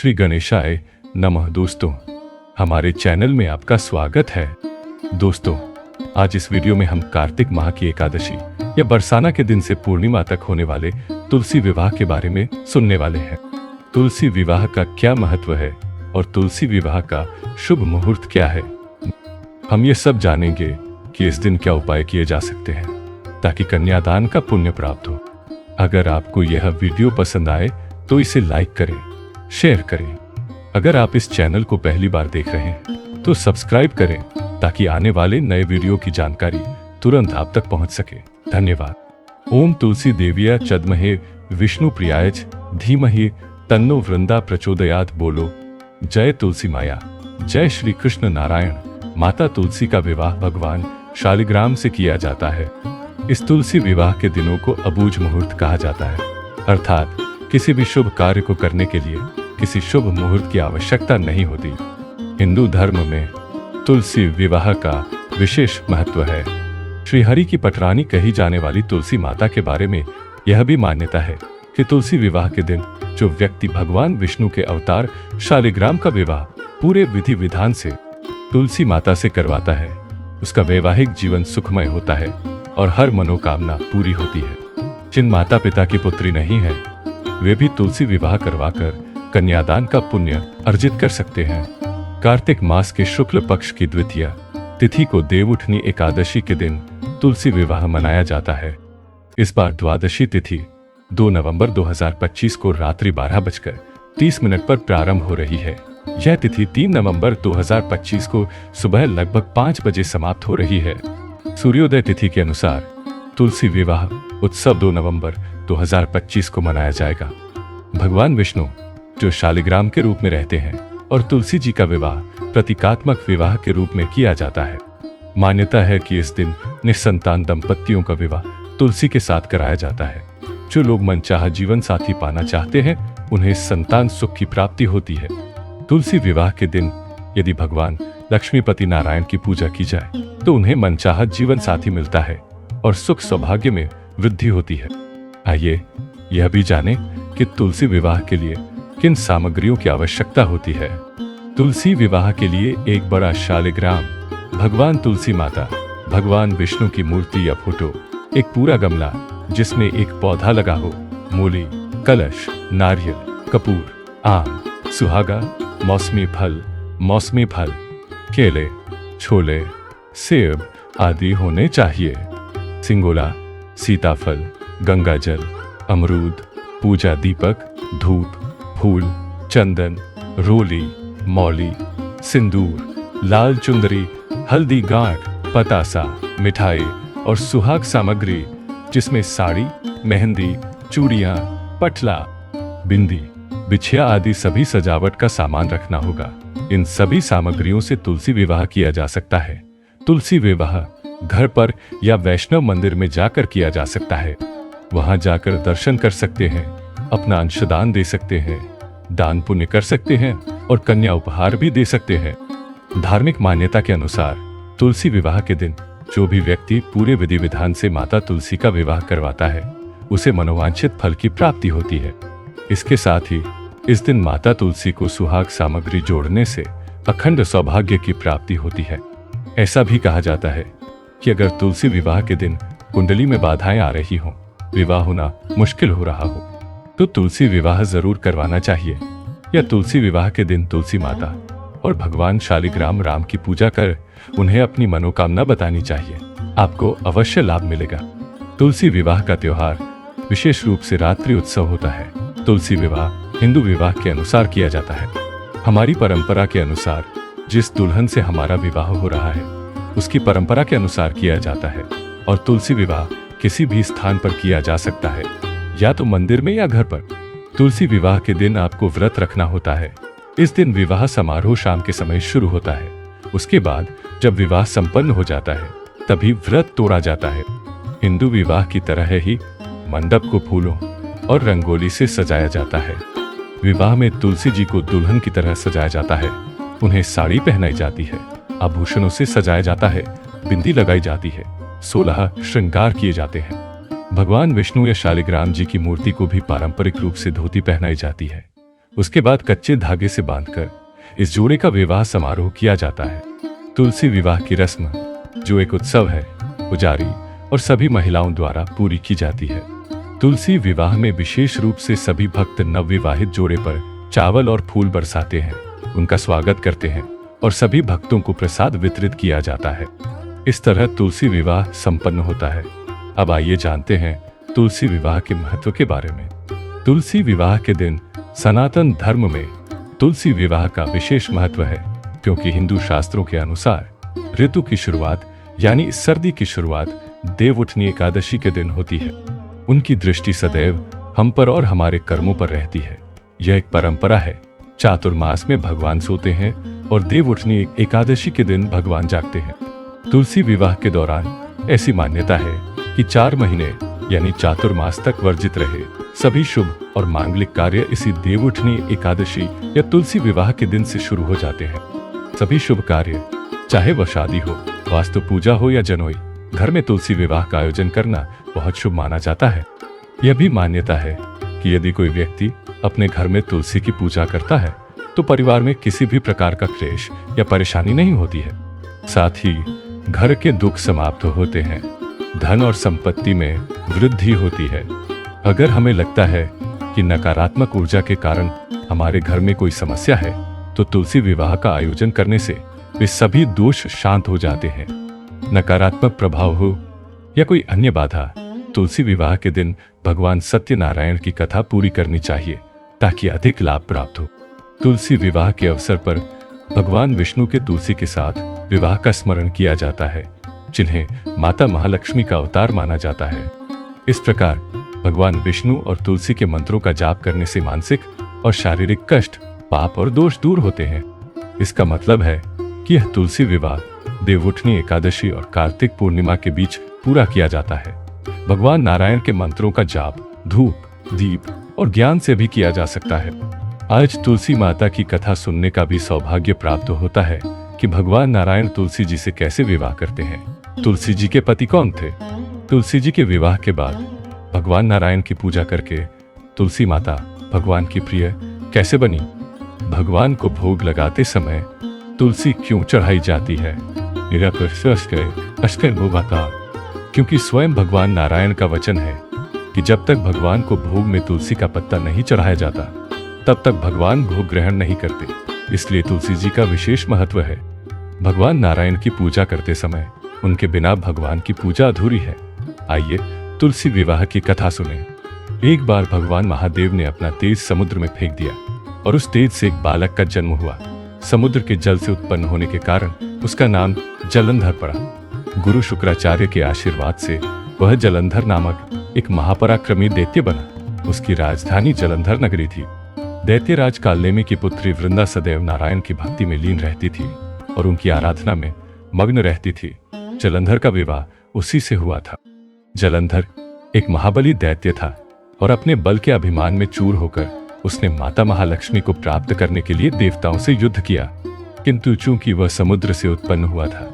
श्री गणेशाय नमः। दोस्तों, हमारे चैनल में आपका स्वागत है। दोस्तों, आज इस वीडियो में हम कार्तिक माह की एकादशी या बरसाना के दिन से पूर्णिमा तक होने वाले तुलसी विवाह के बारे में सुनने वाले हैं। तुलसी विवाह का क्या महत्व है और तुलसी विवाह का शुभ मुहूर्त क्या है, हम ये सब जानेंगे कि इस दिन क्या उपाय किए जा सकते हैं ताकि कन्यादान का पुण्य प्राप्त हो। अगर आपको यह वीडियो पसंद आए तो इसे लाइक करें, शेयर करें। अगर आप इस चैनल को पहली बार देख रहे हैं तो सब्सक्राइब करें ताकि आने वाले नए वीडियो की जानकारी तुरंत आप तक पहुंच सके। धन्यवाद। ओम तुलसी देविया चद्महे विष्णु प्रियायच धीमहि तन्नो वृंदा प्रचोदयात। बोलो जय तुलसी माया, जय श्री कृष्ण नारायण। माता तुलसी का विवाह भगवान शालिग्राम से किया जाता है। इस तुलसी विवाह के दिनों को अबूझ मुहूर्त कहा जाता है, अर्थात किसी भी शुभ कार्य को करने के लिए किसी शुभ मुहूर्त की आवश्यकता नहीं होती। हिंदू धर्म में तुलसी विवाह का विशेष महत्व है। श्री हरि की पटरानी कही जाने वाली तुलसी माता के बारे में यह भी मान्यता है कि तुलसी विवाह के दिन जो व्यक्ति भगवान विष्णु के अवतार शालिग्राम का विवाह पूरे विधि विधान से तुलसी माता से करवाता है, उसका वैवाहिक जीवन सुखमय होता है और हर मनोकामना पूरी होती है। जिन माता पिता की पुत्री नहीं है वे भी तुलसी विवाह करवाकर कन्यादान का पुण्य अर्जित कर सकते हैं। कार्तिक मास के शुक्ल पक्ष की द्वितीय तिथि को देवउठनी एकादशी के दिन तुलसी विवाह मनाया जाता है। इस बार द्वादशी तिथि 2 नवंबर 2025 को रात्रि 12:30 पर प्रारंभ हो रही है। यह तिथि 3 नवंबर 2025 को सुबह लगभग 5 बजे समाप्त हो रही है। सूर्योदय तिथि के अनुसार तुलसी विवाह उत्सव 2 नवंबर 2025 को मनाया जाएगा। भगवान विष्णु जो शालिग्राम के रूप में रहते हैं और तुलसी जी का विवाह प्रतीकात्मक विवाह के रूप में किया जाता है। मान्यता है कि इस दिन निसंतान दंपतियों का विवाह तुलसी के साथ कराया जाता है। जो लोग मनचाहा जीवन साथी पाना चाहते हैं उन्हें संतान सुख की प्राप्ति होती है। तुलसी विवाह के दिन यदि भगवान लक्ष्मीपति नारायण की पूजा की जाए तो उन्हें मनचाहा जीवन साथी मिलता है और सुख सौभाग्य में वृद्धि होती है। आइए यह भी जानें कि तुलसी विवाह के लिए किन सामग्रियों की आवश्यकता होती है। तुलसी विवाह के लिए एक बड़ा शालिग्राम, भगवान तुलसी माता, भगवान विष्णु की मूर्ति या फोटो, एक पूरा गमला जिसमें एक पौधा लगा हो, मूली, कलश, नारियल, कपूर, आम, सुहागा, मौसमी फल, केले, छोले, सेब आदि होने चाहिए। सिंगोला, सीताफल, गंगाजल, अमरूद, पूजा दीपक, धूप, फूल, चंदन, रोली, मौली, सिंदूर, लाल चुंदरी, हल्दी गांठ, पतासा, मिठाई और सुहाग सामग्री जिसमें साड़ी, मेहंदी, चूड़ियां, पटला, बिंदी, बिछिया आदि सभी सजावट का सामान रखना होगा। इन सभी सामग्रियों से तुलसी विवाह किया जा सकता है। तुलसी विवाह घर पर या वैष्णव मंदिर में जाकर किया जा सकता है। वहां जाकर दर्शन कर सकते हैं, अपना अंशदान दे सकते हैं, दान पुण्य कर सकते हैं और कन्या उपहार भी दे सकते हैं। धार्मिक मान्यता के अनुसार तुलसी विवाह के दिन जो भी व्यक्ति पूरे विधि विधान से माता तुलसी का विवाह करवाता है उसे मनोवांछित फल की प्राप्ति होती है। इसके साथ ही इस दिन माता तुलसी को सुहाग सामग्री जोड़ने से अखंड सौभाग्य की प्राप्ति होती है। ऐसा भी कहा जाता है कि अगर तुलसी विवाह के दिन कुंडली में बाधाएं आ रही हों, विवाह होना मुश्किल हो रहा हो तो तुलसी विवाह जरूर करवाना चाहिए। या तुलसी विवाह के दिन तुलसी माता और भगवान शालिग्राम राम की पूजा कर उन्हें अपनी मनोकामना बतानी चाहिए। आपको अवश्य लाभ मिलेगा। तुलसी विवाह का त्योहार विशेष रूप से रात्रि उत्सव होता है। तुलसी विवाह हिंदू विवाह के अनुसार किया जाता है। हमारी परंपरा के अनुसार जिस दुल्हन से हमारा विवाह हो रहा है उसकी परंपरा के अनुसार किया जाता है और तुलसी विवाह किसी भी स्थान पर किया जा सकता है, या तो मंदिर में या घर पर। तुलसी विवाह के दिन आपको व्रत रखना होता है। इस दिन विवाह समारोह शाम के समय शुरू होता है। उसके बाद जब विवाह संपन्न हो जाता है तभी व्रत तोड़ा जाता है। हिंदू विवाह की तरह ही मंडप को फूलों और रंगोली से सजाया जाता है। विवाह में तुलसी जी को दुल्हन की तरह सजाया जाता है। उन्हें साड़ी पहनाई जाती है, आभूषणों से सजाया जाता है, बिंदी लगाई जाती है, 16 श्रृंगार किए जाते हैं। भगवान विष्णु या शालिग्राम जी की मूर्ति को भी पारंपरिक रूप से धोती पहनाई जाती है। उसके बाद कच्चे धागे से बांधकर इस जोड़े का विवाह समारोह किया जाता है। तुलसी विवाह की रस्म, जो एक उत्सव है, पुजारी और सभी महिलाओं द्वारा पूरी की जाती है। तुलसी विवाह में विशेष रूप से सभी भक्त नवविवाहित जोड़े पर चावल और फूल बरसाते हैं, उनका स्वागत करते हैं और सभी भक्तों को प्रसाद वितरित किया जाता है। इस तरह तुलसी विवाह संपन्न होता है। अब आइए जानते हैं तुलसी विवाह के महत्व के बारे में। तुलसी विवाह के दिन सनातन धर्म में तुलसी विवाह का विशेष महत्व है, क्योंकि हिंदू शास्त्रों के अनुसार ऋतु की शुरुआत यानी सर्दी की शुरुआत देवउठनी एकादशी के दिन होती है। उनकी दृष्टि सदैव हम पर और हमारे कर्मों पर रहती है। यह एक परंपरा है। चातुर्मास में भगवान सोते हैं और देवउठनी एकादशी के दिन भगवान जागते हैं। तुलसी विवाह के दौरान ऐसी मान्यता है कि 4 महीने यानी चातुर्मास तक वर्जित रहे सभी शुभ और मांगलिक कार्य इसी देवउठनी एकादशी या तुलसी विवाह के दिन से शुरू हो जाते हैं। सभी शुभ कार्य, चाहे वह शादी हो, वास्तु पूजा हो या जनोई, घर में तुलसी विवाह का आयोजन करना बहुत शुभ माना जाता है। यह भी मान्यता है कि यदि कोई व्यक्ति अपने घर में तुलसी की पूजा करता है तो परिवार में किसी भी प्रकार का क्लेश या परेशानी नहीं होती है। साथ ही घर के दुख समाप्त होते हैं, धन और संपत्ति में वृद्धि होती है। अगर हमें लगता है कि नकारात्मक ऊर्जा के कारण हमारे घर में कोई समस्या है, तो तुलसी विवाह का आयोजन करने से वे सभी दोष शांत हो जाते हैं। नकारात्मक प्रभाव हो या कोई अन्य बाधा, तुलसी विवाह के दिन भगवान सत्यनारायण की कथा पूरी करनी चाहिए ताकि अधिक लाभ प्राप्त हो। तुलसी विवाह के अवसर पर भगवान विष्णु के तुलसी के साथ विवाह का स्मरण किया जाता है, जिन्हें माता महालक्ष्मी का अवतार माना जाता है। इस प्रकार भगवान विष्णु और तुलसी के मंत्रों का जाप करने से मानसिक और शारीरिक कष्ट, पाप और दोष दूर होते हैं। इसका मतलब है कि यह तुलसी विवाह देवउठनी एकादशी और कार्तिक पूर्णिमा के बीच पूरा किया जाता है। भगवान नारायण के मंत्रों का जाप धूप, दीप और ज्ञान से भी किया जा सकता है। आज तुलसी माता की कथा सुनने का भी सौभाग्य प्राप्त होता है कि भगवान नारायण तुलसी जी से कैसे विवाह करते हैं। तुलसी जी के पति कौन थे? तुलसी जी के विवाह के बाद भगवान नारायण की पूजा करके तुलसी माता भगवान की प्रिय कैसे बनी? भगवान को भोग लगाते समय तुलसी क्यों चढ़ाई जाती है? क्योंकि स्वयं भगवान नारायण का वचन है कि जब तक भगवान को भोग में तुलसी का पत्ता नहीं चढ़ाया जाता, तब तक भगवान भोग ग्रहण नहीं करते। इसलिए तुलसी जी का विशेष महत्व है। भगवान नारायण की पूजा करते समय उनके बिना भगवान की पूजा अधूरी है। आइए तुलसी विवाह की कथा सुने। एक बार भगवान महादेव ने अपना तेज समुद्र में फेंक दिया और उस तेज से एक बालक का जन्म हुआ। समुद्र के जल से उत्पन्न होने के कारण उसका नाम जलंधर पड़ा। गुरु शुक्राचार्य के आशीर्वाद से वह जलंधर नामक एक महापराक्रमी दैत्य बना। उसकी राजधानी जलंधर नगरी थी। दैत्यराज कालनेमी की पुत्री वृंदा सदैव नारायण की भक्ति में लीन रहती थी और उनकी आराधना में मग्न रहती थी। जलंधर का विवाह उसी से हुआ था। जलंधर एक महाबली दैत्य था और अपने बल के अभिमान में चूर होकर उसने माता महालक्ष्मी को प्राप्त करने के लिए देवताओं से युद्ध किया, किंतु चूंकि वह समुद्र से उत्पन्न हुआ था,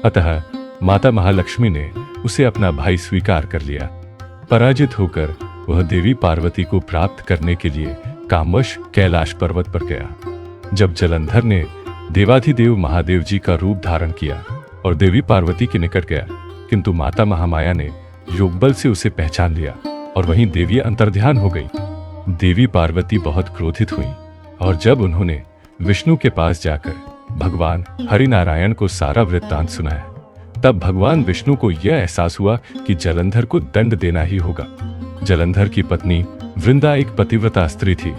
अतः माता महालक्ष्मी ने उसे अपना भाई स्वीकार कर लिया। पराजित होकर वह देवी पार्वती को प्राप्त करने के लिए कामवश कैलाश पर्वत पर गया। जब जलंधर ने देवाधिदेव महादेव जी का रूप धारण किया और देवी पार्वती के निकट गया, किंतु माता महामाया ने योगबल से उसे पहचान लिया और वहीं देवी अंतर्ध्यान हो गई। देवी पार्वती बहुत क्रोधित हुई और जब उन्होंने विष्णु के पास जाकर भगवान हरिनारायण को सारा वृत्तांत सुनाया, तब भगवान विष्णु को यह एहसास हुआ कि जलंधर को दंड देना ही होगा। जलंधर की पत्नी वृंदा एक पतिव्रता स्त्री थी।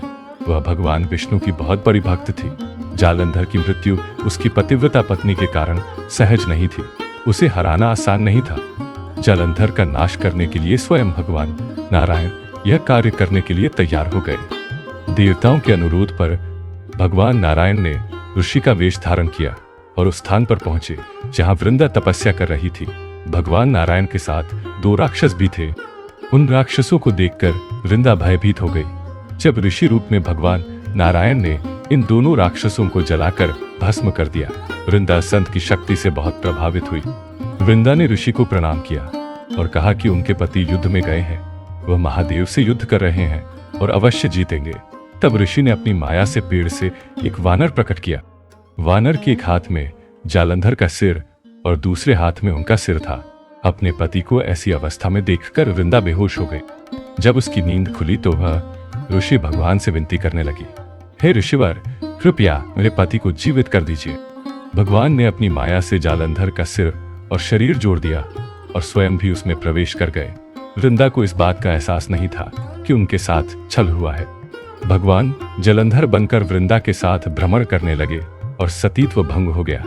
वह भगवान विष्णु की बहुत बड़ी भक्त थी। जालंधर की मृत्यु उसकी पतिव्रता पत्नी के कारण सहज नहीं थी। उसे हराना आसान नहीं था। जालंधर का नाश करने के लिए स्वयं भगवान नारायण यह कार्य करने के लिए तैयार हो गए। देवताओं के अनुरोध पर भगवान नारायण ने ऋषि का वेश धारण किया और उस स्थान पर पहुंचे जहां वृंदा तपस्या कर रही थी। भगवान नारायण के साथ 2 राक्षस भी थे। उन राक्षसों को देखकर वृंदा भयभीत हो गई। जब ऋषि रूप में भगवान नारायण ने इन दोनों राक्षसों को जलाकर भस्म कर दिया, वृंदा संत की शक्ति से बहुत प्रभावित हुई। वृंदा ने ऋषि को प्रणाम किया और कहा कि उनके पति युद्ध में गए हैं, वह महादेव से युद्ध कर रहे हैं और अवश्य जीतेंगे। तब ऋषि ने अपनी माया से पेड़ से एक वानर प्रकट किया। वानर के एक हाथ में जालंधर का सिर और दूसरे हाथ में उनका सिर था। अपने पति को ऐसी अवस्था में देखकर वृंदा बेहोश हो गई। जब उसकी नींद खुली तो वह ऋषि भगवान से विनती करने लगी, हे ऋषिवर, कृपया मेरे पति को जीवित कर दीजिए। भगवान ने अपनी माया से जालंधर का सिर और शरीर जोड़ दिया और स्वयं भी उसमें प्रवेश कर गए। वृंदा को इस बात का एहसास नहीं था कि उनके साथ छल हुआ है। भगवान जलंधर बनकर वृंदा के साथ भ्रमण करने लगे और सतीत्व भंग हो गया।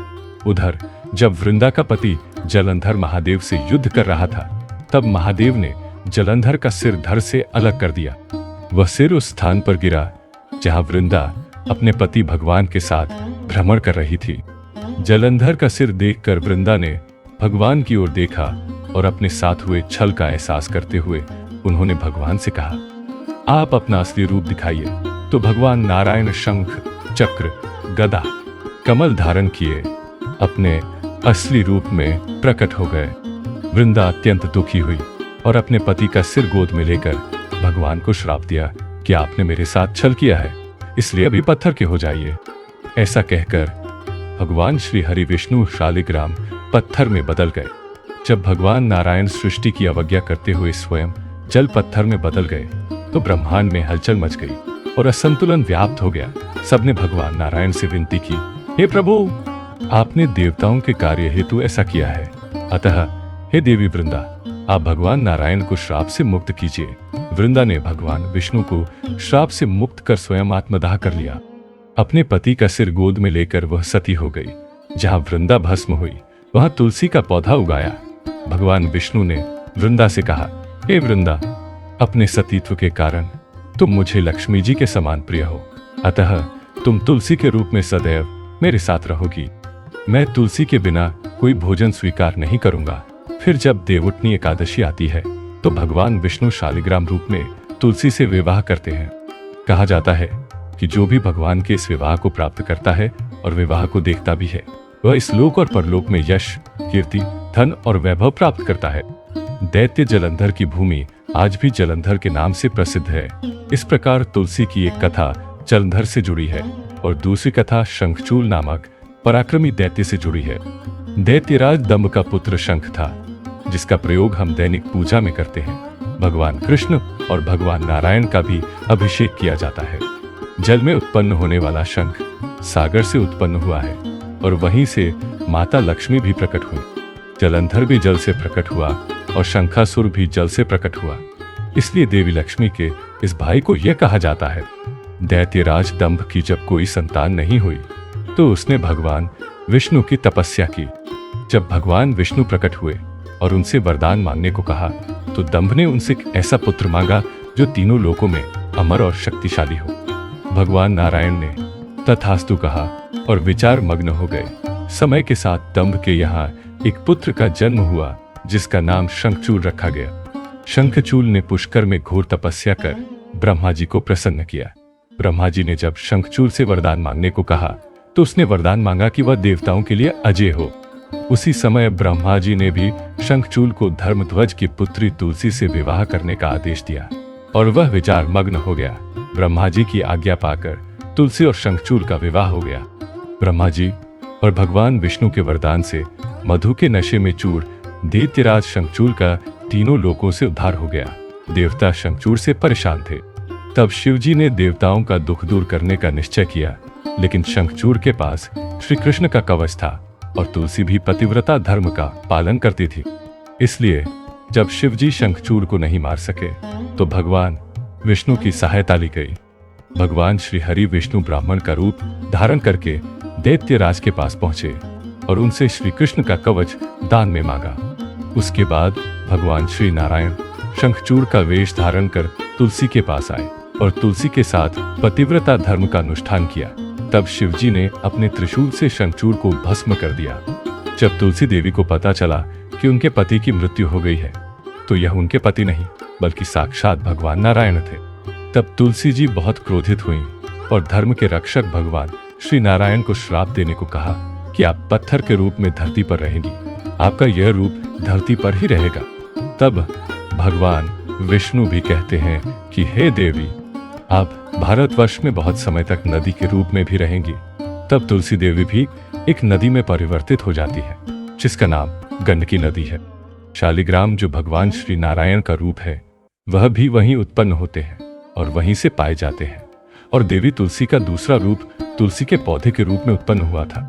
उधर जब वृंदा का पति जलंधर महादेव से युद्ध कर रहा था, तब महादेव ने जलंधर का सिर धड़ से अलग कर दिया। वह सिर उस स्थान पर गिरा जहां वृंदा अपने पति भगवान के साथ भ्रमण कर रही थी। जलंधर का सिर देखकर वृंदा ने भगवान की ओर देखा और अपने साथ हुए छल का एहसास करते हुए उन्होंने भगवान से कहा, आप अपना असली रूप दिखाइए। तो भगवान नारायण शंख, चक्र, गदा, कमल धारण किए अपने असली रूप में प्रकट हो गए। वृंदा अत्यंत दुखी हुई और अपने पति का सिर गोद में लेकर भगवान को श्राप दिया कि आपने मेरे साथ छल किया है, इसलिए अभी पत्थर के हो जाइए। ऐसा कहकर भगवान श्री हरि विष्णु शालिग्राम पत्थर में बदल गए। जब भगवान नारायण सृष्टि की अवज्ञा करते हुए स्वयं जल पत्थर में बदल गए तो ब्रह्मांड में हलचल मच गई और असंतुलन व्याप्त हो गया। सबने भगवान नारायण से विनती की, हे प्रभु, आपने देवताओं के कार्य हेतु ऐसा किया है, अतः हे देवी वृंदा, आप भगवान नारायण को श्राप से मुक्त कीजिए। वृंदा ने भगवान विष्णु को श्राप से मुक्त कर स्वयं आत्मदाह कर लिया। अपने पति का सिर गोद में लेकर वह सती हो गई। जहां वृंदा भस्म हुई वहां तुलसी का पौधा उगाया। भगवान विष्णु ने वृंदा से कहा, हे वृंदा, अपने सतीत्व के कारण तुम मुझे लक्ष्मी जी के समान प्रिय हो, अतः तुम तुलसी के रूप में सदैव मेरे साथ रहोगी। मैं तुलसी के बिना कोई भोजन स्वीकार नहीं करूंगा। फिर जब देवउठनी एकादशी आती है तो भगवान विष्णु शालिग्राम रूप में तुलसी से विवाह करते हैं। कहा जाता है कि जो भी भगवान के इस विवाह को प्राप्त करता है और विवाह को देखता भी है, वह इस लोक और परलोक में यश, कीर्ति, धन और वैभव प्राप्त करता है। दैत्य जलंधर की भूमि आज भी जलंधर के नाम से प्रसिद्ध है। इस प्रकार तुलसी की एक कथा जलंधर से जुड़ी है और दूसरी कथा शंखचूल नामक पराक्रमी दैत्य से जुड़ी है। दैत्यराज दंभ का पुत्र शंख था, जिसका प्रयोग हम दैनिक पूजा में करते हैं। भगवान कृष्ण और भगवान नारायण का भी अभिषेक किया जाता है। जल में उत्पन्न होने वाला शंख सागर से उत्पन्न हुआ है और वहीं से माता लक्ष्मी भी प्रकट हुई। जलंधर भी जल से प्रकट हुआ और शंखासुर भी जल से प्रकट हुआ। इसलिए देवी लक्ष्मी के इस भाई को यह कहा जाता है। दैत्यराज दंभ की जब कोई संतान नहीं हुई तो उसने भगवान विष्णु की तपस्या की। जब भगवान विष्णु प्रकट हुए और उनसे वरदान मांगने को कहा तो दंभ ने उनसे एक ऐसा पुत्र मांगा जो तीनों लोकों में अमर और शक्तिशाली हो। भगवान नारायण ने तथास्तु कहा और विचार मग्न हो गए। समय के साथ दंभ के यहाँ एक पुत्र का जन्म हुआ जिसका नाम शंखचूल रखा गया। शंखचूल ने पुष्कर में घोर तपस्या कर ब्रह्मा जी को प्रसन्न किया। ब्रह्मा जी ने जब शंखचूल से वरदान मांगने को कहा तो उसने वरदान मांगा कि वह देवताओं के लिए अजय हो। उसी समय ब्रह्मा जी ने भी शंखचूल को धर्मध्वज की पुत्री तुलसी से विवाह करने का आदेश दिया और वह विचार मग्न हो गया। ब्रह्मा जी की आज्ञा पाकर तुलसी और शंखचूल का विवाह हो गया। ब्रह्मा जी और भगवान विष्णु के वरदान से मधु के नशे में चूर दैत्यराज शंखचूल का तीनों लोकों से उद्धार हो गया। देवता शंखचूल से परेशान थे। तब शिवजी ने देवताओं का दुख दूर करने का निश्चय किया, लेकिन शंखचूल के पास श्री कृष्ण का कवच था और तुलसी भी पतिव्रता धर्म का पालन करती थी। इसलिए जब शिवजी शंखचूल को नहीं मार सके तो भगवान विष्णु की सहायता ली गई। भगवान श्री हरि विष्णु ब्राह्मण का रूप धारण करके दैत्यराज के पास पहुंचे और उनसे श्री कृष्ण का कवच दान में मांगा। उसके बाद भगवान श्री नारायण शंखचूड़ का वेश धारण कर तुलसी के पास आए और तुलसी के साथ पतिव्रता धर्म का अनुष्ठान किया। तब शिवजी ने अपने त्रिशूल से शंखचूड़ को भस्म कर दिया। जब तुलसी देवी को पता चला कि उनके पति की मृत्यु हो गई है तो यह उनके पति नहीं बल्कि साक्षात भगवान नारायण थे। तब तुलसी जी बहुत क्रोधित हुईं और धर्म के रक्षक भगवान श्री नारायण को श्राप देने को कहा कि आप पत्थर के रूप में धरती पर रहेंगी, आपका यह रूप धरती पर ही रहेगा। तब भगवान विष्णु भी कहते हैं कि हे देवी, आप भारतवर्ष में बहुत समय तक नदी के रूप में भी रहेंगी। तब तुलसी देवी भी एक नदी में परिवर्तित हो जाती है, जिसका नाम गंडकी नदी है। शालिग्राम जो भगवान श्री नारायण का रूप है, वह भी वहीं उत्पन्न होते हैं और वहीं से पाए जाते हैं। और देवी तुलसी का दूसरा रूप तुलसी के पौधे के रूप में उत्पन्न हुआ था।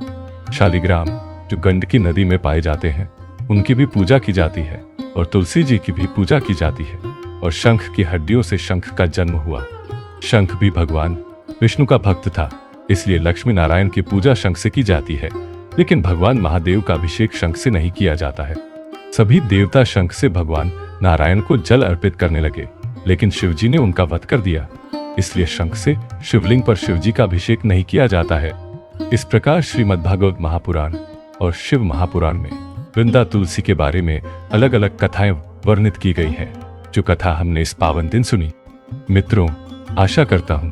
शालिग्राम जो गंडकी नदी में पाए जाते हैं, उनकी भी पूजा की जाती है और तुलसी जी की भी पूजा की जाती है। और शंख की हड्डियों से शंख का जन्म हुआ। शंख भी भगवान विष्णु का भक्त था, इसलिए लक्ष्मी नारायण की पूजा शंख से की जाती है। लेकिन भगवान महादेव का अभिषेक शंख से नहीं किया जाता है। सभी देवता शंख से भगवान नारायण को जल अर्पित करने लगे, लेकिन शिवजी ने उनका वध कर दिया, इसलिए शंख से शिवलिंग पर शिवजी का अभिषेक नहीं किया जाता है। इस प्रकार श्रीमद्भागवत महापुराण और शिव महापुराण में वृंदा तुलसी के बारे में अलग अलग कथाएं वर्णित की गई हैं, जो कथा हमने इस पावन दिन सुनी। मित्रों, आशा करता हूँ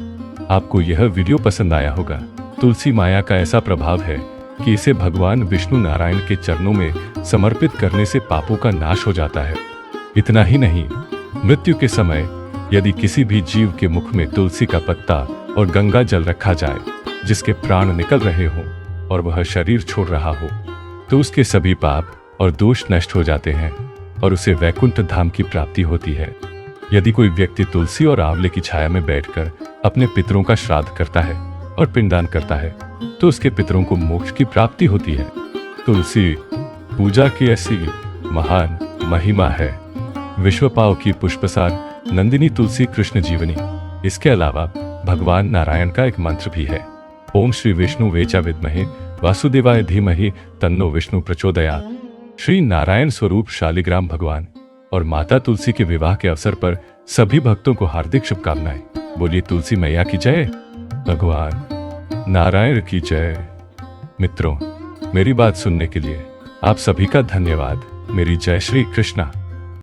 आपको यह वीडियो पसंद आया होगा। तुलसी माया का ऐसा प्रभाव है कि इसे भगवान विष्णु नारायण के चरणों में समर्पित करने से पापों का नाश हो जाता है। इतना ही नहीं, मृत्यु के समय यदि किसी भी जीव के मुख में तुलसी का पत्ता और गंगा जल रखा जाए, जिसके प्राण निकल रहे हों और वह शरीर छोड़ रहा हो, तो उसके सभी पाप और दोष नष्ट हो जाते हैं और उसे वैकुंठ धाम की प्राप्ति होती है। यदि कोई व्यक्ति तुलसी और आंवले की छाया में बैठकर अपने पितरों का श्राद्ध करता है और पिंडदान करता है, तो उसके पितरों को मोक्ष की प्राप्ति होती है। तुलसी पूजा की ऐसी महान महिमा है। विश्वपाव की पुष्पसार नंदिनी तुलसी कृष्ण जीवनी। इसके अलावा भगवान नारायण का एक मंत्र भी है, ओम श्री विष्णु वेचा विद्महे वासुदेवाय धीमहि तन्नो विष्णु प्रचोदयात्। श्री नारायण स्वरूप शालिग्राम भगवान और माता तुलसी के विवाह के अवसर पर सभी भक्तों को हार्दिक शुभकामनाएं। बोलिए तुलसी मैया की जय, भगवान नारायण की जय। मित्रों, मेरी बात सुनने के लिए आप सभी का धन्यवाद। मेरी जय श्री कृष्णा।